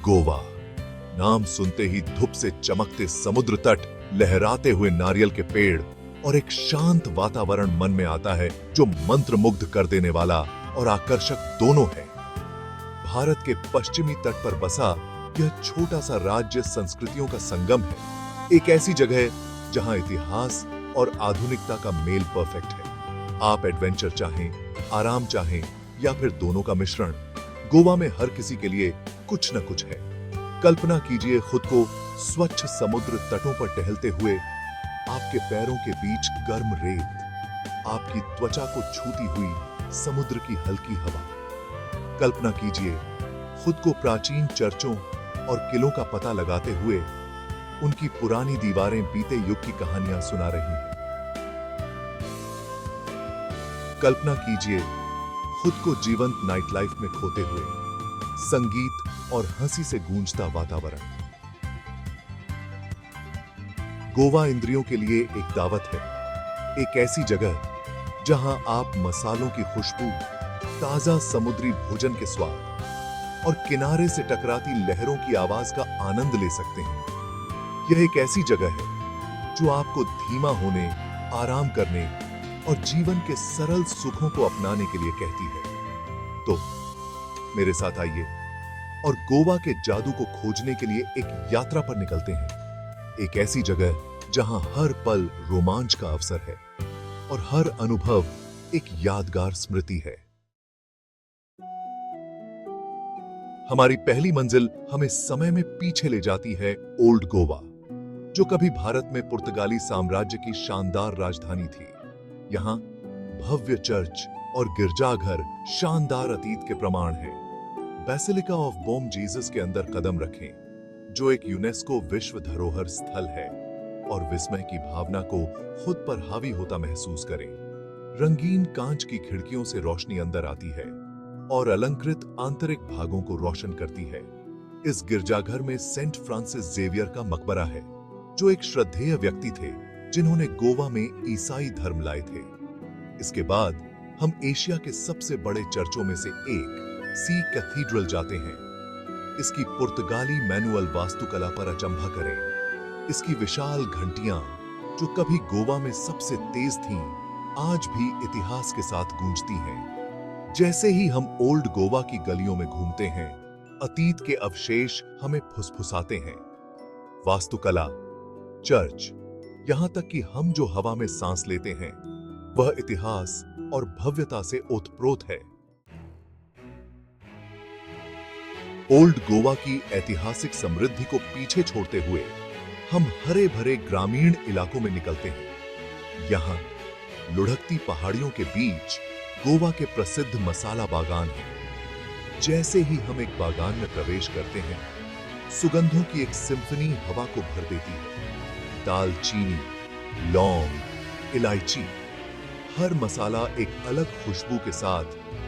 गोवा। नाम सुनते ही धूप से चमकते समुद्र तट, लहराते हुए नारियल के पेड़ और एक शांत वातावरण मन में आता है जो मंत्रमुग्ध कर देने वाला और आकर्षक दोनों है। भारत के पश्चिमी तट पर बसा यह छोटा सा राज्य संस्कृतियों का संगम है। एक ऐसी जगह है जहां इतिहास और आधुनिकता का मेल परफेक्ट है। आप एडवेंचर चाहें, आराम चाहें या फिर दोनों का मिश्रण, गोवा में हर किसी के लिए कुछ न कुछ है। कल्पना कीजिए खुद को स्वच्छ समुद्र तटों पर टहलते हुए, आपके पैरों के बीच गर्म रेत, आपकी त्वचा को छूती हुई समुद्र की हल्की हवा। कल्पना कीजिए खुद को प्राचीन चर्चों और किलों का पता लगाते हुए, उनकी पुरानी दीवारें बीते युग की कहानियां सुना रही हैं। कल्पना कीजिए खुद को जीवंत नाइट लाइफ में खोते हुए, संगीत और हंसी से गूंजता वातावरण। गोवा इंद्रियों के लिए एक दावत है, एक ऐसी जगह जहां आप मसालों की खुशबू, ताजा समुद्री भोजन के स्वाद और किनारे से टकराती लहरों की आवाज का आनंद ले सकते हैं। यह एक ऐसी जगह है जो आपको धीमा होने, आराम करने और जीवन के सरल सुखों को अपनाने के लिए कहती है। तो मेरे साथ आइए और गोवा के जादू को खोजने के लिए एक यात्रा पर निकलते हैं। एक ऐसी जगह जहां हर पल रोमांच का अवसर है और हर अनुभव एक यादगार स्मृति है। हमारी पहली मंजिल हमें समय में पीछे ले जाती है ओल्ड गोवा, जो कभी भारत में पुर्तगाली साम्राज्य की शानदार राजधानी थी। यहाँ भव्य चर्च और गिरजाघर शानदार अतीत के प्रमाण हैं। बेसिलिका ऑफ बॉम जीसस के अंदर कदम रखें, जो एक यूनेस्को विश्व धरोहर स्थल है, और विस्मय की भावना को खुद पर हावी होता महसूस करें। रंगीन कांच की खिड़कियों से रोशनी अंदर आती है और अलंकृत आंतरिक भागों को रोशन करती है। इस गिरजाघर में सेंट फ्रांसिस जेवियर का मकबरा है, जो एक श्रद्धेय व्यक्ति थे जिन्होंने गोवा में ईसाई धर्म लाए थे। इसके बाद हम एशिया के सबसे बड़े चर्चों में से एक सी कैथीड्रल जाते हैं। इसकी पुर्तगाली मैनुअल वास्तुकला पर अचंभा करें। इसकी विशाल घंटियां, जो कभी गोवा में सबसे तेज थीं, आज भी इतिहास के साथ गूंजती हैं। जैसे ही हम ओल्ड गोवा की गलियों में घूमते हैं, अतीत के अवशेष हमें फुसफुसाते हैं। वास्तुकला, चर्च, यहां तक कि हम जो हवा में सांस लेते हैं, वह इतिहास और भव्यता से ओतप्रोत है। ओल्ड गोवा की ऐतिहासिक समृद्धि को पीछे छोड़ते हुए हम हरे भरे ग्रामीण इलाकों में निकलते हैं। यहाँ लुढ़कती पहाड़ियों के बीच गोवा के प्रसिद्ध मसाला बागान हैं। जैसे ही हम एक बागान में प्रवेश करते हैं, सुगंधों की एक सिम्फनी हवा को भर देती है। दालचीनी, लौंग, इलायची, हर मसाला एक अलग खुशबू के साथ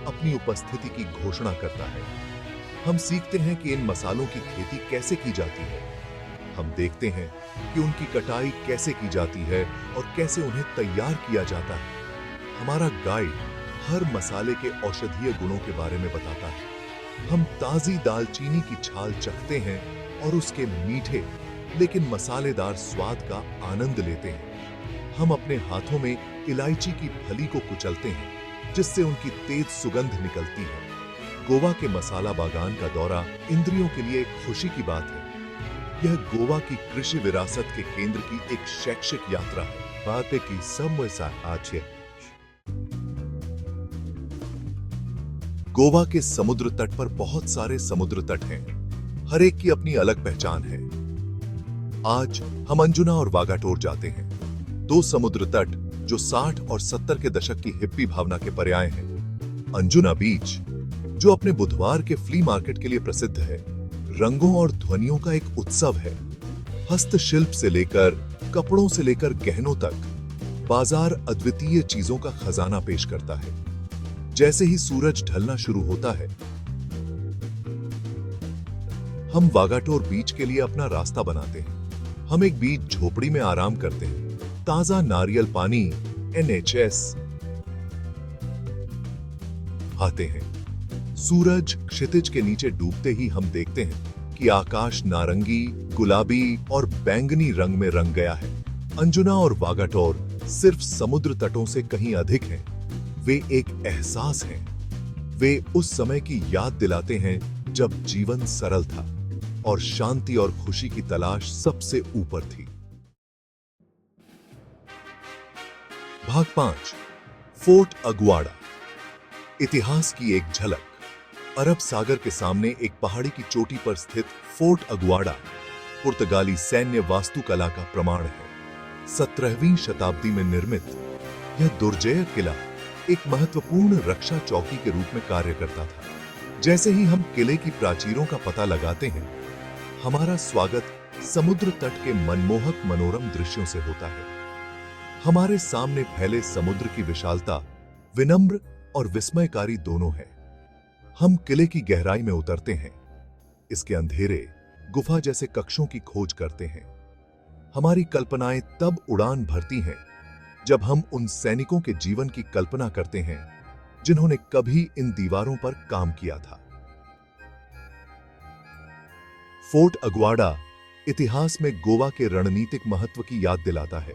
अपनी उपस्थिति की घोषणा करता है। हम सीखते हैं कि इन मसालों की खेती कैसे की जाती है। हम देखते हैं कि उनकी कटाई कैसे की जाती है और कैसे उन्हें तैयार किया जाता है। हमारा गाइड हर मसाले के औषधीय गुणों के बारे में बताता है। हम ताजी दालचीनी की छाल चखते हैं और उसके मीठे लेकिन मसालेदार स्वाद का आनंद लेते हैं। हम अपने हाथों में इलायची की फली को कुचलते हैं, जिससे उनकी तेज सुगंध निकलती है। गोवा के मसाला बागान का दौरा इंद्रियों के लिए एक खुशी की बात है। यह गोवा की कृषि विरासत के केंद्र की एक शैक्षिक यात्रा है। बातें की समवसाय। गोवा के समुद्र तट पर बहुत सारे समुद्र तट हैं। हर एक की अपनी अलग पहचान है। आज हम अंजुना और वागाटोर जाते हैं, दो समुद्र तट जो 60 और 70 के दशक की हिप्पी भावना के पर्याय हैं। अंजुना बीच, जो अपने बुधवार के फ्ली मार्केट के लिए प्रसिद्ध है, रंगों और ध्वनियों का एक उत्सव है। हस्तशिल्प से लेकर कपड़ों से लेकर गहनों तक, बाजार अद्वितीय चीजों का खजाना पेश करता है। जैसे ही सूरज ढलना शुरू होता है, हम वागाटोर बीच के लिए अपना रास्ता बनाते हैं। हम एक बीच झोपड़ी में आराम करते हैं। ताजा नारियल पानी NHS आते हैं। सूरज क्षितिज के नीचे डूबते ही हम देखते हैं कि आकाश नारंगी, गुलाबी और बैंगनी रंग में रंग गया है। अंजुना और वागाटोर सिर्फ समुद्र तटों से कहीं अधिक हैं। वे एक एहसास हैं। वे उस समय की याद दिलाते हैं जब जीवन सरल था और शांति और खुशी की तलाश सबसे ऊपर थी। भाग 5, फोर्ट अगुआडा। इतिहास की एक झलक। अरब सागर के सामने एक पहाड़ी की चोटी पर स्थित फोर्ट अगुआडा पुर्तगाली सैन्य वास्तुकला का प्रमाण है। 17वीं शताब्दी में निर्मित यह दुर्जय किला एक महत्वपूर्ण रक्षा चौकी के रूप में कार्य करता था। जैसे ही हम किले की प्राचीरों का पता लगाते हैं, हमारा स्वागत समुद्र तट के मनमोहक मनोरम दृश्यों से होता है। हमारे सामने फैले समुद्र की विशालता विनम्र और विस्मयकारी दोनों है। हम किले की गहराई में उतरते हैं, इसके अंधेरे गुफा जैसे कक्षों की खोज करते हैं। हमारी कल्पनाएं तब उड़ान भरती हैं जब हम उन सैनिकों के जीवन की कल्पना करते हैं जिन्होंने कभी इन दीवारों पर काम किया था। फोर्ट अगुआडा इतिहास में गोवा के रणनीतिक महत्व की याद दिलाता है।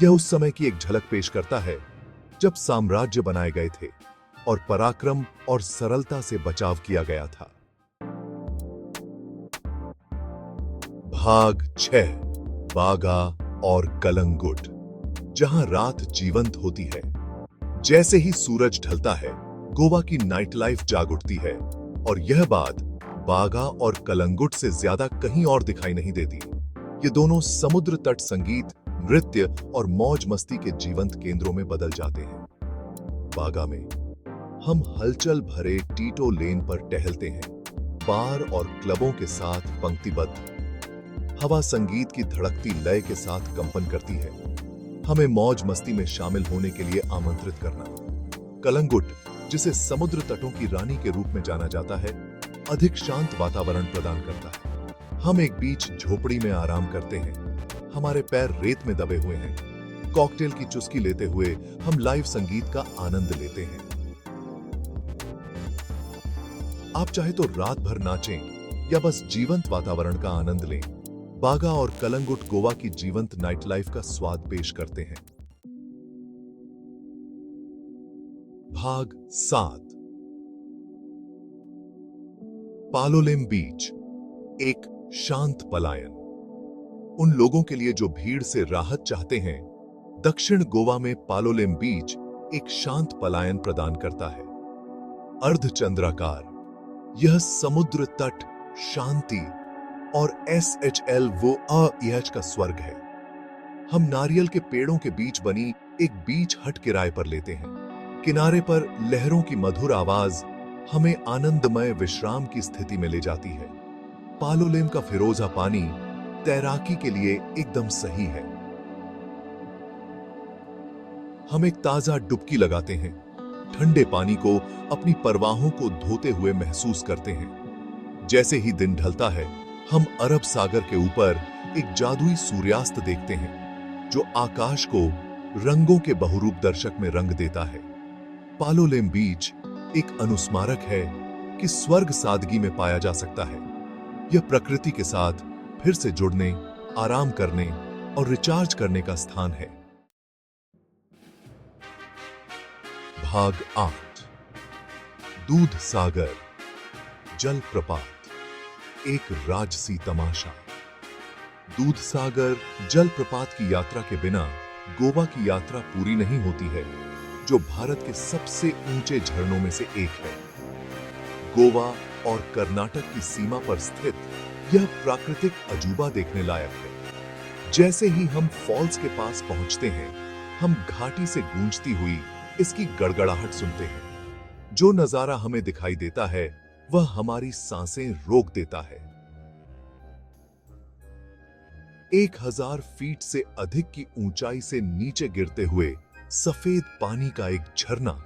यह उस समय की एक झलक पेश करता है जब साम्राज्य बनाए गए थे और पराक्रम और सरलता से बचाव किया गया था। भाग 6, बागा और कलंगुट, जहां रात जीवंत होती है। जैसे ही सूरज ढलता है, गोवा की नाइट लाइफ जाग उठती है और यह बात बागा और कलंगुट से ज्यादा कहीं और दिखाई नहीं देती। ये दोनों समुद्र तट संगीत, नृत्य और मौज मस्ती के जीवंत केंद्रों में बदल जाते हैं। बागा में हम हलचल भरे टीटो लेन पर टहलते हैं, बार और क्लबों के साथ पंक्तिबद्ध। हवा संगीत की धड़कती लय के साथ कंपन करती है, हमें मौज मस्ती में शामिल होने के लिए आमंत्रित करना। कलंगुट, जिसे समुद्र तटों की रानी के रूप में जाना जाता है, अधिक शांत वातावरण प्रदान करता है। हम एक बीच झोपड़ी में आराम करते हैं, हमारे पैर रेत में दबे हुए हैं। कॉकटेल की चुस्की लेते हुए हम लाइव संगीत का आनंद लेते हैं। आप चाहे तो रात भर नाचें या बस जीवंत वातावरण का आनंद लें। बागा और कलंगुट गोवा की जीवंत नाइट लाइफ का स्वाद पेश करते हैं। भाग 7, पालोलेम बीच, एक शांत पलायन। उन लोगों के लिए जो भीड़ से राहत चाहते हैं, दक्षिण गोवा में पालोलेम बीच एक शांत पलायन प्रदान करता है। अर्धचंद्राकार, यह समुद्र तट, शांति और SHL वो AEH का स्वर्ग है। हम नारियल के पेड़ों के बीच बनी एक बीच हट किराए पर लेते हैं। किनारे पर लहरों की मधुर आवाज हमें आनंदमय विश्राम की स्थिति में ले जाती है। पालोलेम का फिरोजा पानी तैराकी के लिए एकदम सही है। हम एक ताजा डुबकी लगाते हैं, ठंडे पानी को अपनी परवाहों को धोते हुए महसूस करते हैं। जैसे ही दिन ढलता है, हम अरब सागर के ऊपर एक जादुई सूर्यास्त देखते हैं जो आकाश को रंगों के बहुरूप दर्शक में रंग देता है। पालोलेम बीच एक अनुस्मारक है कि स्वर्ग सादगी में पाया जा सकता है। यह प्रकृति के साथ फिर से जुड़ने, आराम करने और रिचार्ज करने का स्थान है। भाग 8, दूध सागर जलप्रपात, एक राजसी तमाशा। दूध सागर जलप्रपात की यात्रा के बिना गोवा की यात्रा पूरी नहीं होती है, जो भारत के सबसे ऊंचे झरनों में से एक है। गोवा और कर्नाटक की सीमा पर स्थित यह प्राकृतिक अजूबा देखने लायक है। जैसे ही हम फॉल्स के पास पहुंचते हैं, हम घाटी से गूंजती हुई इसकी गड़गड़ाहट सुनते हैं। जो नजारा हमें दिखाई देता है, वह हमारी सांसें रोक देता है। 1000 फीट से अधिक की ऊंचाई से नीचे गिरते हुए सफेद पानी का एक झरना,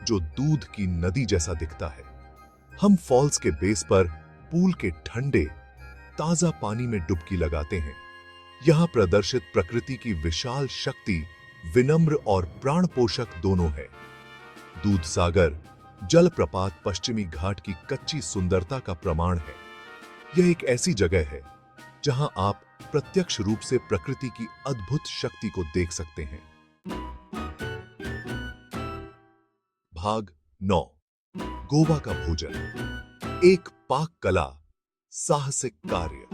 जो दूध की नदी जैसा दिखता है। हम फॉल्स के बेस पर पूल के ठंडे ताजा पानी में डुबकी लगाते हैं। यहां प्रदर्शित प्रकृति की विशाल शक्ति विनम्र और प्राणपोषक दोनों है। दूध सागर जलप्रपात पश्चिमी घाट की कच्ची सुंदरता का प्रमाण है। यह एक ऐसी जगह है जहां आप प्रत्यक्ष रूप से प्रकृति की अद्भुत शक्ति को देख सकते हैं। भाग 9। गोवा का भोजन, एक पाक कला, साहसिक कार्य।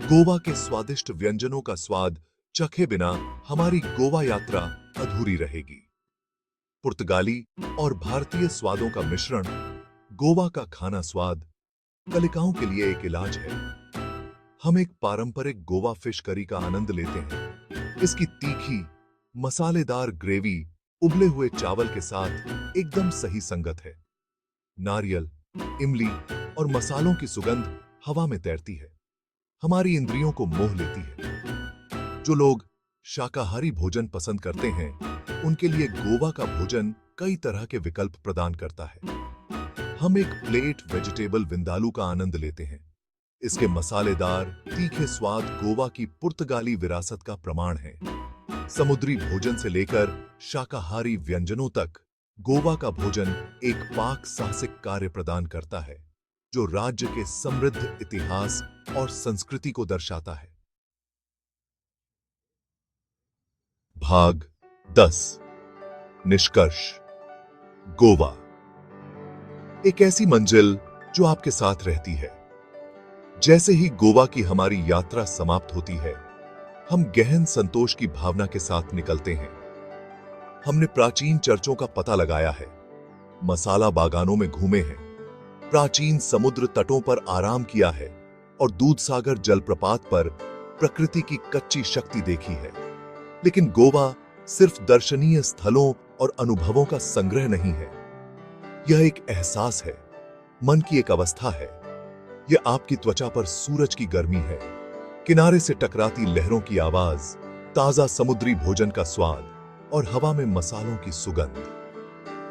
गोवा के स्वादिष्ट व्यंजनों का स्वाद चखे बिना हमारी गोवा यात्रा अधूरी रहेगी। पुर्तगाली और भारतीय स्वादों का मिश्रण, गोवा का खाना स्वाद कलिकाओं के लिए एक इलाज है। हम एक पारंपरिक गोवा फिश करी का आनंद लेते हैं। इसकी तीखी, मसालेदार ग्रेवी उबले हुए चावल के साथ एकदम सही संगत है। नारियल, इमली और मसालों की सुगंध हवा में तैरती है, हमारी इंद्रियों को मोह लेती है। जो लोग शाकाहारी भोजन पसंद करते हैं, उनके लिए गोवा का भोजन कई तरह के विकल्प प्रदान करता है। हम एक प्लेट वेजिटेबल विंदालू का आनंद लेते हैं। इसके मसालेदार, तीखे स्वाद गोवा की पुर्तगाली विरासत का प्रमाण है। समुद्री भोजन से लेकर शाकाहारी व्यंजनों तक, गोवा का भोजन एक पाक साहसिक कार्य प्रदान करता है, जो राज्य के समृद्ध इतिहास और संस्कृति को दर्शाता है। भाग 10। निष्कर्ष। गोवा एक ऐसी मंजिल जो आपके साथ रहती है। जैसे ही गोवा की हमारी यात्रा समाप्त होती है, हम गहन संतोष की भावना के साथ निकलते हैं। हमने प्राचीन चर्चों का पता लगाया है, मसाला बागानों में घूमे हैं, प्राचीन समुद्र तटों पर आराम किया है और दूधसागर जलप्रपात पर प्रकृति की कच्ची शक्ति देखी है। लेकिन गोवा सिर्फ दर्शनीय स्थलों और अनुभवों का संग्रह नहीं है। यह एक एहसास है, मन की एक अवस्था है। यह आपकी त्वचा पर सूरज की गर्मी है, किनारे से टकराती लहरों की आवाज, ताजा समुद्री भोजन का स्वाद और हवा में मसालों की सुगंध।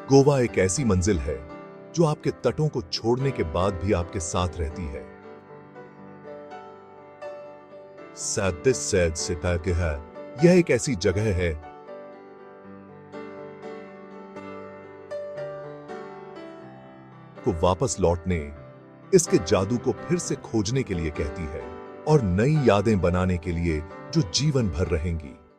गोवा एक ऐसी मंजिल है जो आपके तटों को छोड़ने के बाद भी आपके साथ रहती है। यह एक ऐसी जगह है को वापस लौटने, इसके जादू को फिर से खोजने के लिए कहती है और नई यादें बनाने के लिए जो जीवन भर रहेंगी।